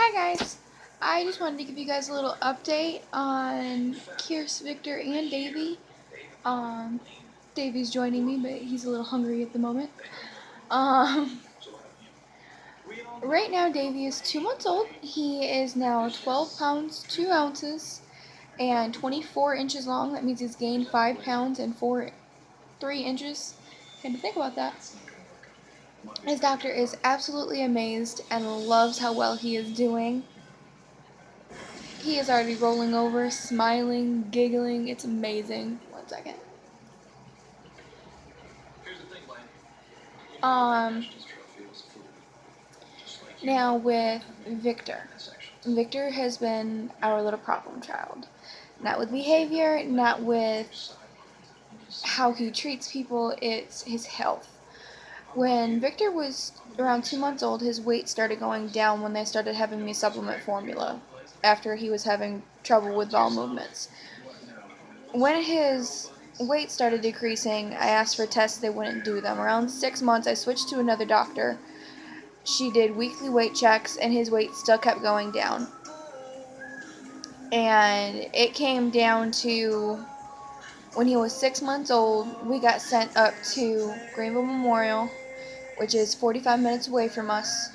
Hi guys, I just wanted to give you guys a little update on Kearse, Victor, and Davy. Um, Davy's joining me, but he's a little hungry at the moment. Um, right now Davy is 2 months old. He is now 12 pounds, 2 ounces, and 24 inches long. That means he's gained 5 pounds and 3 inches. Had to think about that. His doctor is absolutely amazed and loves how well he is doing. He is already rolling over, smiling, giggling. It's amazing. 1 second. Um, Now with Victor. Victor has been our little problem child. Not with behavior, not with how he treats people, it's his health. When Victor was around 2 months old, his weight started going down when they started having me supplement formula after he was having trouble with bowel movements. When his weight started decreasing, I asked for tests, they wouldn't do them. Around 6 months, I switched to another doctor. She did weekly weight checks, and his weight still kept going down. And it came down to when he was 6 months old, we got sent up to Greenville Memorial, which is 45 minutes away from us.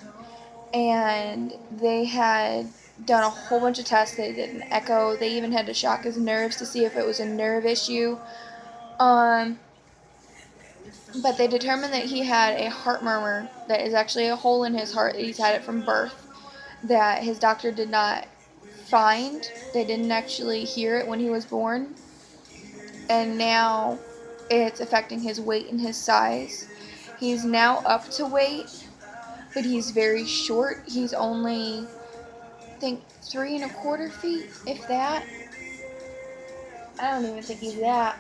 And they had done a whole bunch of tests. They did an echo. They even had to shock his nerves to see if it was a nerve issue. But they determined that he had a heart murmur that is actually a hole in his heart. He's had it from birth that his doctor did not find. They didn't actually hear it when he was born. And now it's affecting his weight and his size. He's now up to weight, but he's very short. He's only, I think, 3¼ feet, if that. I don't even think he's that.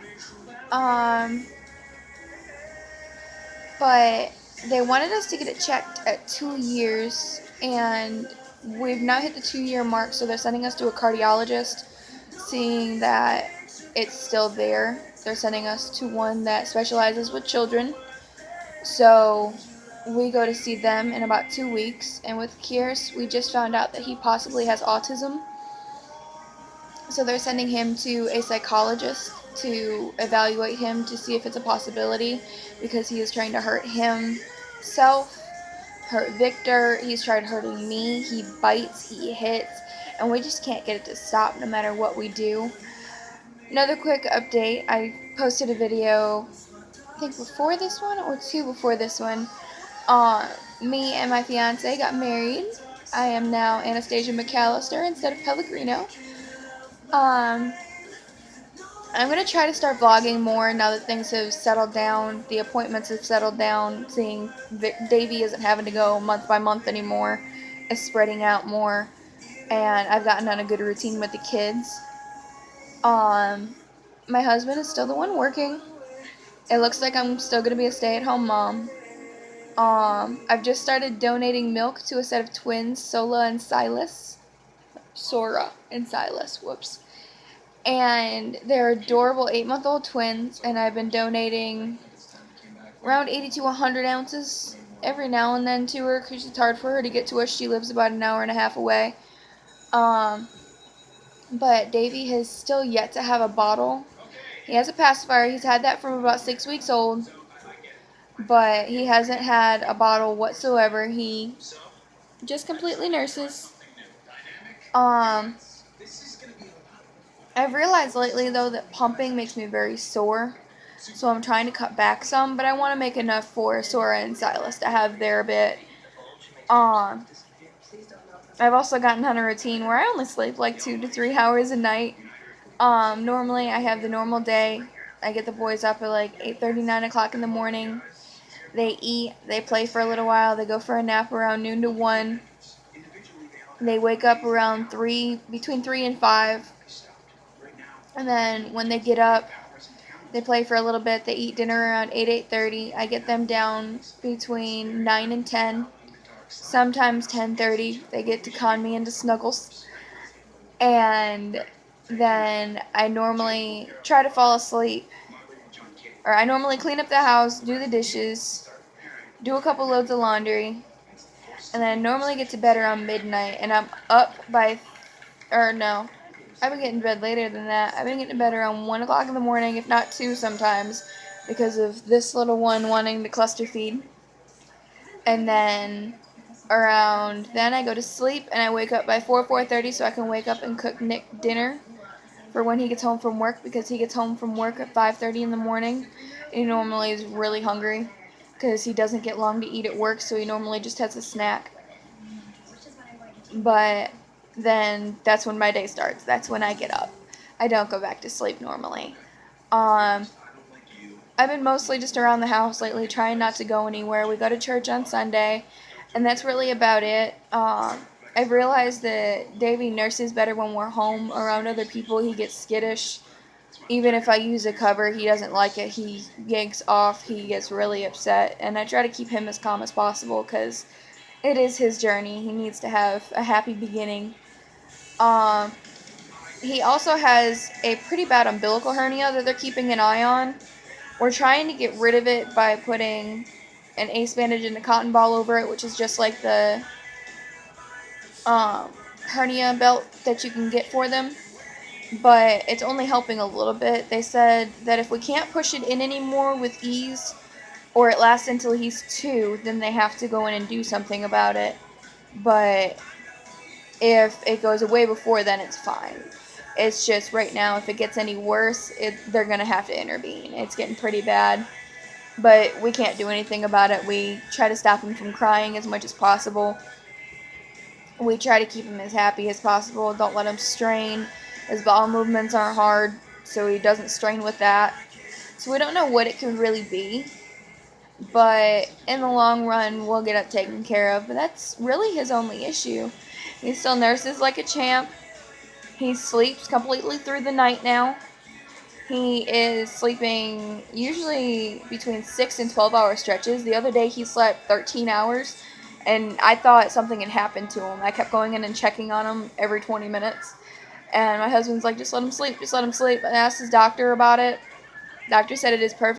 But they wanted us to get it checked at 2 years, and we've now hit the 2-year mark, so they're sending us to a cardiologist, seeing that it's still there. They're sending us to one that specializes with children, so we go to see them in about 2 weeks. And with Kearse, we just found out that he possibly has autism, so they're sending him to a psychologist to evaluate him to see if it's a possibility, because he is trying to hurt himself, hurt Victor. He's tried hurting me. He bites, he hits, and we just can't get it to stop no matter what we do. Another quick update, I posted a video, I think before this one or 2 before this one. Me and my fiance got married. I am now Anastasia McAllister instead of Pellegrino. I'm going to try to start vlogging more now that things have settled down, the appointments have settled down, seeing Davey isn't having to go month by month anymore, it's spreading out more, and I've gotten on a good routine with the kids. My husband is still the one working. It looks like I'm still going to be a stay-at-home mom. I've just started donating milk to a set of twins, Sora and Silas, whoops. And they're adorable 8-month-old twins, and I've been donating around 80 to 100 ounces every now and then to her, because it's hard for her to get to us. She lives about an hour and a half away. But Davey has still yet to have a bottle. He has a pacifier. He's had that from about 6 weeks old, but he hasn't had a bottle whatsoever. He just completely nurses. I've realized lately, though, that pumping makes me very sore, so I'm trying to cut back some, but I want to make enough for Sora and Silas to have their bit. I've also gotten on a routine where I only sleep like 2 to 3 hours a night. Normally, I have the normal day. I get the boys up at like 8:30, 9 o'clock in the morning. They eat, they play for a little while, they go for a nap around noon to 1. They wake up around between 3 and 5. And then when they get up, they play for a little bit. They eat dinner around 8, 8:30. I get them down between 9 and 10. Sometimes 10:30. They get to con me into snuggles. And then I normally try to fall asleep. Or I normally clean up the house, do the dishes, do a couple loads of laundry. and then I normally get to bed around midnight, and I'm up by, or no, I've been getting to bed later than that. I've been getting to bed around 1 o'clock in the morning, if not 2 sometimes, because of this little one wanting to cluster feed. And then around then I go to sleep, and I wake up by 4:30, so I can wake up and cook Nick dinner for when he gets home from work, because he gets home from work at 5:30 in the morning. He normally is really hungry because he doesn't get long to eat at work, so he normally just has a snack. But then that's when my day starts. That's when I get up. I don't go back to sleep normally. Um, I've been mostly just around the house lately, trying not to go anywhere. We go to church on Sunday, and that's really about it. I've realized that Davey nurses better when we're home around other people. He gets skittish. Even if I use a cover, he doesn't like it. He yanks off. He gets really upset. And I try to keep him as calm as possible because it is his journey. He needs to have a happy beginning. Um, he also has a pretty bad umbilical hernia that they're keeping an eye on. We're trying to get rid of it by putting an ace bandage and a cotton ball over it, which is just like the hernia belt that you can get for them. But it's only helping a little bit. They said that if we can't push it in anymore with ease, or it lasts until he's 2, then they have to go in and do something about it. But if it goes away before then, it's fine. It's just right now, if it gets any worse, they're going to have to intervene. It's getting pretty bad. But we can't do anything about it. We try to stop him from crying as much as possible. We try to keep him as happy as possible. Don't let him strain. His bowel movements aren't hard, so he doesn't strain with that. So we don't know what it could really be. But in the long run, we'll get it taken care of. But that's really his only issue. He still nurses like a champ. He sleeps completely through the night now. He is sleeping usually between 6 and 12-hour stretches. The other day he slept 13 hours, and I thought something had happened to him. I kept going in and checking on him every 20 minutes. And my husband's like, just let him sleep, just let him sleep. And I asked his doctor about it. Doctor said it is perfect.